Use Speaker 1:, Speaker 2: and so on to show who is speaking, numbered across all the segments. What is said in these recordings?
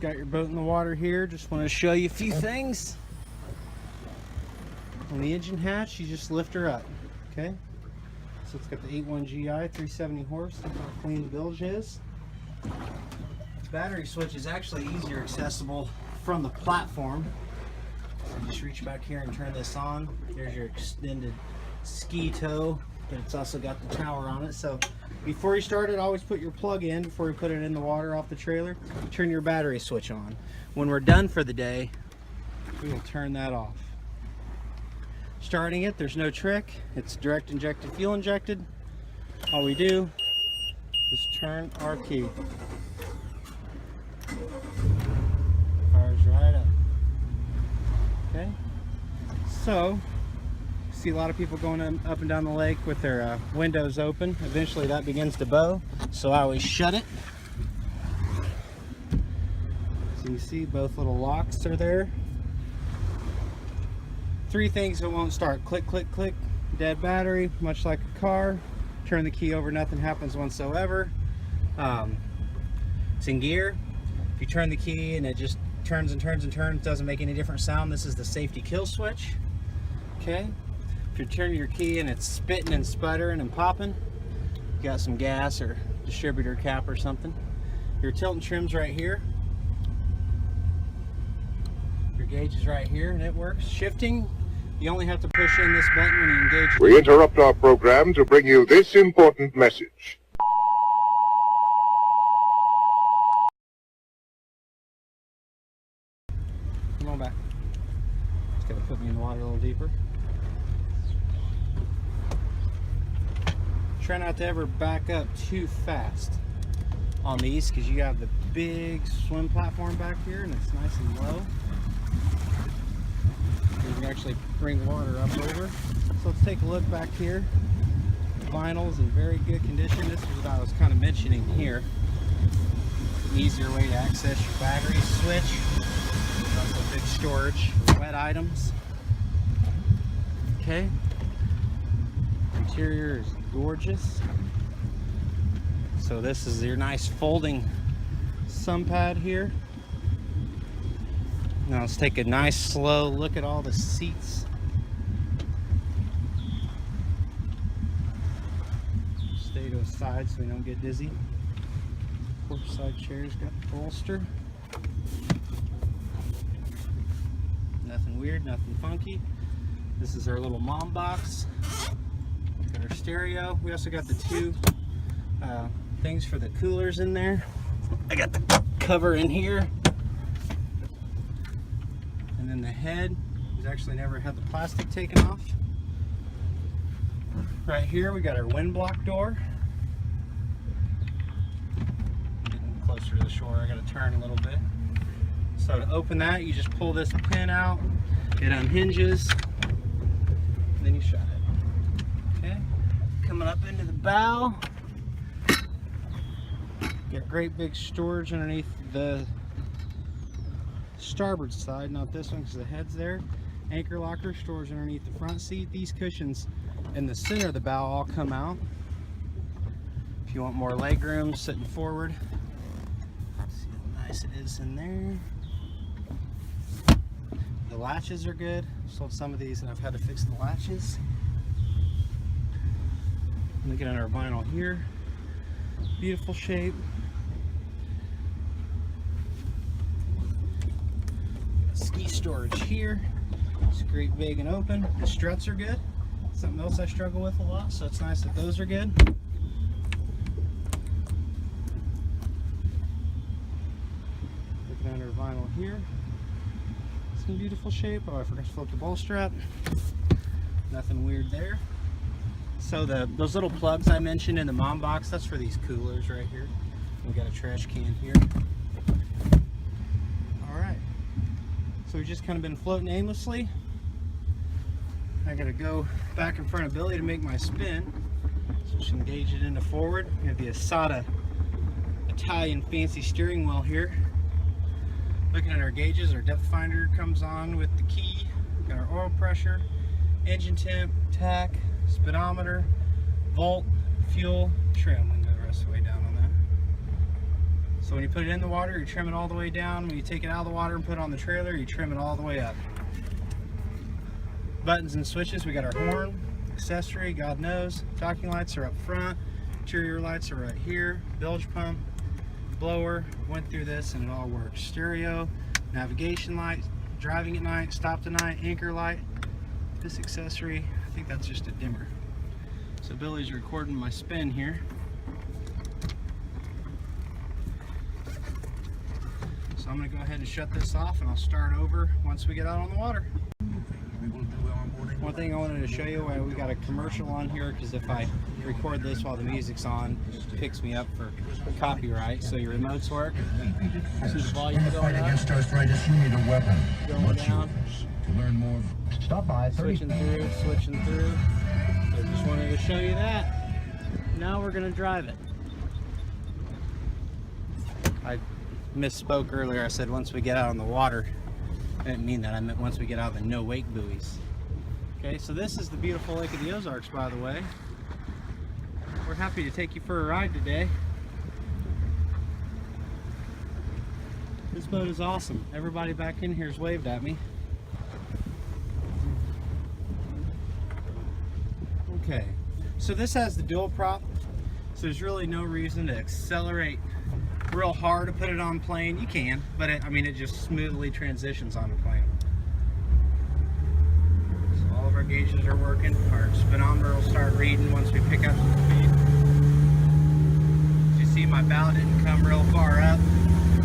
Speaker 1: got your boat in the water here. Just want to show you a few things. On the engine hatch, you just lift her up, okay? So it's got the 8.1 GI, 370 horse. Look how clean the bilge is. The battery switch is actually easier accessible from the platform. So you just reach back here and turn this on. There's your extended ski tow, but it's also got the tower on it. So before you start it, always put your plug in before you put it in the water off the trailer. Turn your battery switch on. When we're done for the day, we will turn that off. Starting it, there's no trick. It's direct injected, fuel injected. All we do is turn our key. Fires right up. Okay, so see a lot of people going up and down the lake with their windows open. Eventually that begins to bow, so I always shut it. So you see both little locks are there. 3 things that won't start: click, click, click, dead battery, much like a car. Turn the key over, nothing happens whatsoever. It's in gear. If you turn the key and it just turns and turns and turns, doesn't make any different sound, this is the safety kill switch. Okay, if you turn your key and it's spitting and sputtering and popping, you got some gas or distributor cap or something. Your tilt and trim's right here. Your gauge is right here and it works. Shifting, you only have to push in this button when you engage.
Speaker 2: We interrupt our program to bring you this important message.
Speaker 1: Come on back. Just gotta put me in the water a little deeper. Try not to ever back up too fast on these because you have the big swim platform back here and it's nice and low. You can actually bring water up over. So let's take a look back here. The vinyl's in very good condition. This is what I was kind of mentioning here. An easier way to access your battery switch. Also big storage for wet items. Okay. Interior is gorgeous. So this is your nice folding sun pad here. Now let's take a nice slow look at all the seats. Stay to the side so we don't get dizzy. Porch side chair's got the bolster. Nothing weird, nothing funky. This is our little mom box. Got our stereo. We also got the 2 things for the coolers in there. I got the cover in here. And then the head, we've actually never had the plastic taken off. Right here we got our wind block door. Getting closer to the shore, I gotta turn a little bit. So to open that, you just pull this pin out, it unhinges, and then you shut it. Okay, coming up into the bow. Got great big storage underneath the starboard side, not this one because the head's there. Anchor locker, storage underneath the front seat. These cushions in the center of the bow all come out. If you want more leg room sitting forward, see how nice it is in there. The latches are good. Sold some of these and I've had to fix the latches. Looking at our vinyl here, beautiful shape. Ski storage here. It's great, big and open. The struts are good. Something else I struggle with a lot, so it's nice that those are good. Looking at our vinyl here. It's in beautiful shape. Oh, I forgot to flip the bowl strap. Nothing weird there. So those little plugs I mentioned in the mom box, that's for these coolers right here. We got a trash can here. Alright. So we've just kind of been floating aimlessly. I gotta go back in front of Billy to make my spin. So just engage it into forward. We have the Asada Italian fancy steering wheel here. Looking at our gauges, our depth finder comes on with the key. We've got our oil pressure, engine temp, tack, speedometer, volt, fuel, trim. We can go the rest of the way down on So when you put it in the water, you trim it all the way down. When you take it out of the water and put it on the trailer, you trim it all the way up. Buttons and switches, we got our horn, accessory, God knows. Docking lights are up front. Interior lights are right here. Bilge pump, blower, went through this and it all works. Stereo, navigation light, driving at night, stop at night, anchor light. This accessory, I think that's just a dimmer. So Billy's recording my spin here. So I'm going to go ahead and shut this off and I'll start over once we get out on the water. One thing I wanted to show you, we got a commercial on here because if I record this while the music's on, it picks me up for copyright. So your remotes work. See the volume going up.
Speaker 3: Against arthritis, you need a weapon.
Speaker 1: Going down.
Speaker 3: To learn more, stop by.
Speaker 1: Switching through. So just wanted to show you that. Now we're going to drive it. I misspoke earlier. I said once we get out on the water. I didn't mean that. I meant once we get out of the no wake buoys. Okay, so this is the beautiful Lake of the Ozarks, by the way. We're happy to take you for a ride today. This boat is awesome. Everybody back in here's waved at me. Okay, so this has the dual prop, so there's really no reason to accelerate real hard to put it on plane. You can, but I mean it just smoothly transitions on the plane. So all of our gauges are working. Our speedometer will start reading once we pick up some speed. As you see, my bow didn't come real far up.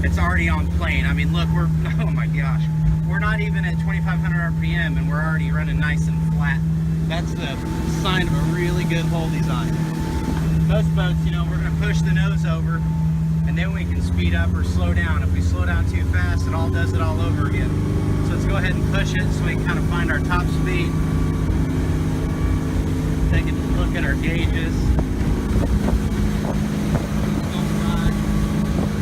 Speaker 1: It's already on plane. I mean, look, we're, oh my gosh, we're not even at 2,500 RPM and we're already running nice and flat. That's the sign of a really good hold design. Most boats, you know, we're going to push the nose over and then we can speed up or slow down. If we slow down too fast, it all does it all over again. So let's go ahead and push it so we can kind of find our top speed. Take a look at our gauges.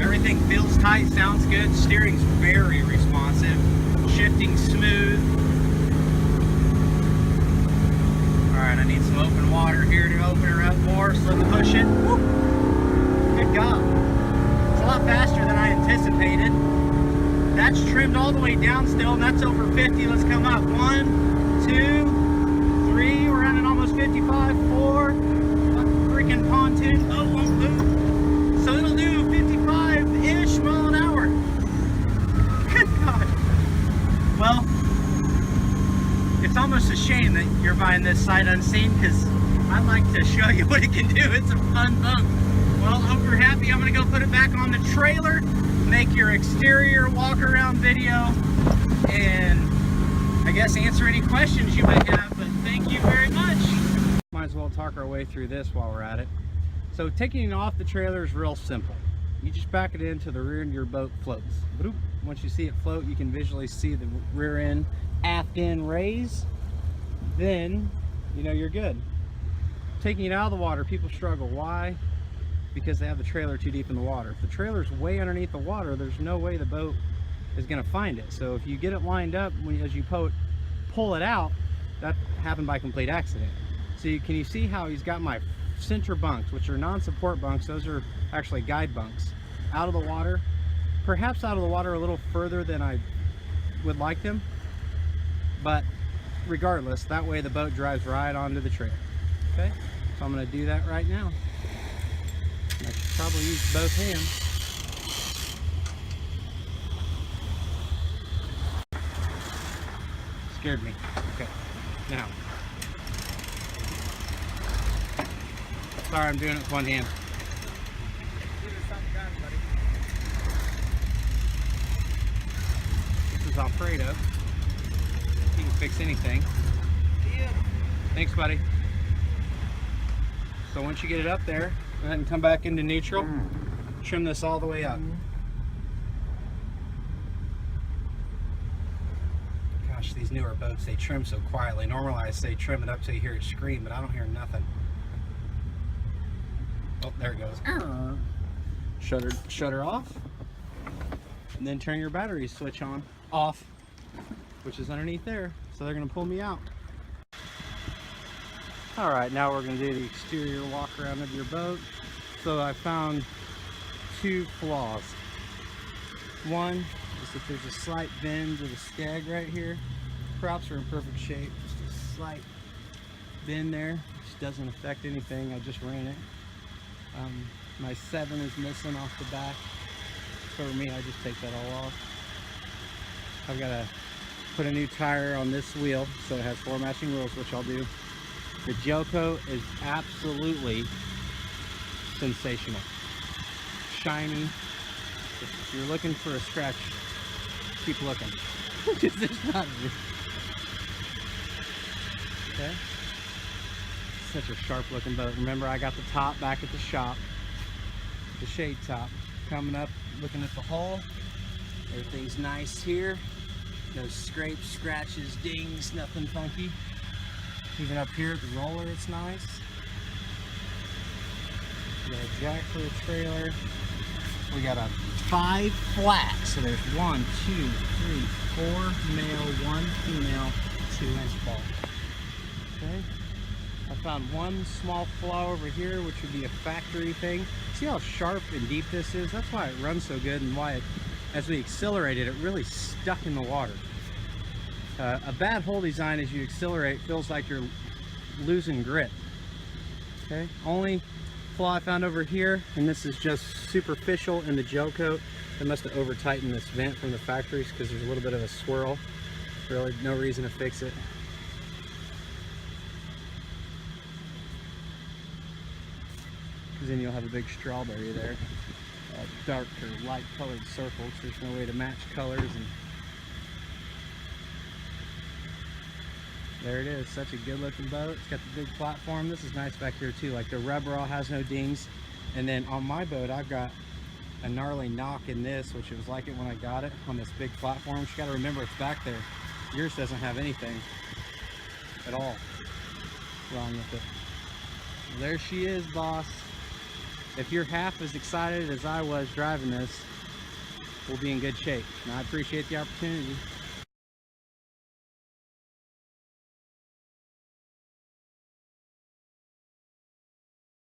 Speaker 1: Everything feels tight, sounds good. Steering's very responsive. Shifting smooth. Alright, I need some open water here to open her up more, so let's push it. Woo. Good God. It's a lot faster than I anticipated. That's trimmed all the way down still, and that's over 50. Let's come up. 1, 2, 3. We're running almost 55. 4. Freaking pontoon. Oh, won't move. So it'll do 55-ish mile an hour. Good God. Well, it's almost a shame that you're buying this sight unseen because I'd like to show you what it can do. It's a fun boat. Well, hope you're happy. I'm going to go put it back on the trailer, make your exterior walk around video, and I guess answer any questions you might have, but thank you very much. Might as well talk our way through this while we're at it. So taking it off the trailer is real simple. You just back it into the rear end of your boat floats. Boop. Once you see it float, you can visually see the rear end, aft end raise. Then, you know you're good. Taking it out of the water, people struggle. Why? Because they have the trailer too deep in the water. If the trailer's way underneath the water, there's no way the boat is going to find it. So if you get it lined up, as you pull it out, that happened by complete accident. So can you see how he's got my center bunks, which are non-support bunks? Those are actually guide bunks, out of the water. Perhaps out of the water a little further than I would like them, but regardless, that way the boat drives right onto the trailer. Okay, so I'm going to do that right now. I should probably use both hands. Scared me. Okay, now. Sorry, I'm doing it with one hand. This is Alfredo. He can fix anything. Thanks, buddy. So once you get it up there, go ahead and come back into neutral. Trim this all the way up. Gosh, these newer boats, they trim so quietly. Normally I say trim it up so you hear it scream, but I don't hear nothing. Oh, there it goes. Shut her off. And then turn your battery switch off, which is underneath there. So they're going to pull me out. Alright, now we're going to do the exterior walk around of your boat. So I found two flaws. One is that there's a slight bend to the skag right here. Props are in perfect shape, just a slight bend there, which doesn't affect anything. I just ran it. My 7 is missing off the back. For me, I just take that all off. I've got to put a new tire on this wheel, so it has 4 matching wheels, which I'll do. The gel coat is absolutely sensational. Shiny. If you're looking for a scratch, keep looking. Because there's not any. Okay. Such a sharp looking boat. Remember, I got the top back at the shop. The shade top. Coming up, looking at the hull. Everything's nice here. No scrapes, scratches, dings, nothing funky. Even up here at the roller, it's nice. We got a jack for the trailer. We got a 5 flat. So there's 1, 2, 3, 4 male, 1 female, 2-inch ball. Okay. I found one small flaw over here, which would be a factory thing. See how sharp and deep this is? That's why it runs so good and why it, as we accelerated, it really stuck in the water. A bad hole design as you accelerate feels like you're losing grip. Okay, only flaw I found over here, and this is just superficial in the gel coat. They must have over tightened this vent from the factories because there's a little bit of a swirl. Really no reason to fix it. Because then you'll have a big strawberry there. Dark or light colored circles. There's no way to match colors, and there it is. Such a good looking boat. It's got the big platform. This is nice back here too. Like the rubber all has no dings. And then on my boat, I've got a gnarly knock in this, which it was like it when I got it on this big platform. You got to remember it's back there. Yours doesn't have anything at all wrong with it. There she is, boss. If you're half as excited as I was driving this, we'll be in good shape. And I appreciate the opportunity.